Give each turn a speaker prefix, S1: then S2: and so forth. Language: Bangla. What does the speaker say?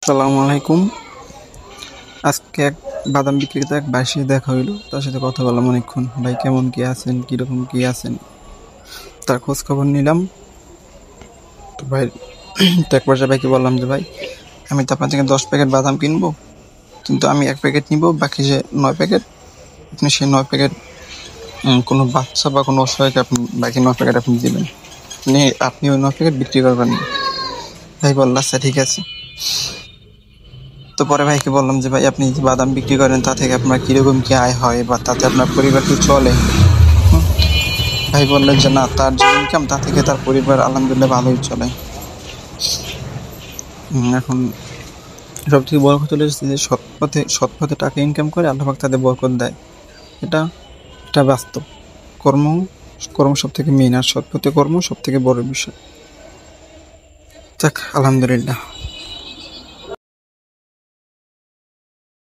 S1: সালামু আলাইকুম। আজকে এক বাদাম বিক্রেতা এক ভাইয়ের সাথে দেখা হইলো, তার সাথে কথা বললাম অনেকক্ষণ। ভাই কেমন কি আছেন, কিরকম কি আছেন, তার খোঁজ খবর নিলাম। তো ভাই তো এক পর্যায়ে ভাইকে বললাম যে ভাই, আমি তো আপনার থেকে 10 প্যাকেট বাদাম কিনবো, কিন্তু আমি 1 প্যাকেট নিব, বাকি যে 9 প্যাকেট আপনি সেই 9 প্যাকেট কোনো বাচ্চা বা কোনো অসহায়কে আপনি বাকি 9 প্যাকেট আপনি দিবেন। আপনি ওই 9 প্যাকেট বিক্রি করবেন না। ভাই বলল আচ্ছা ঠিক আছে। তো পরে ভাইকে বললাম যে ভাই, আপনি যে বাদাম বিক্রি করেন তা থেকে আপনার কিরকম কি আয় হয় বা তাতে আপনার পরিবার কি চলে? ভাই বললেন যে না, তার যে ইনকাম তা থেকে তার পরিবার আলহামদুলিল্লাহ ভালোই চলে। এখন সব থেকে বড় কথা হচ্ছে যে সৎ পথে টাকা ইনকাম করে আল্লাহ পাক তাদের বরকত দেয়। এটা এটা বাস্তব। কর্ম কর্ম সব থেকে মেইন, আর সৎ পথে কর্ম সব থেকে বড় বিষয়। যাক আলহামদুলিল্লাহ।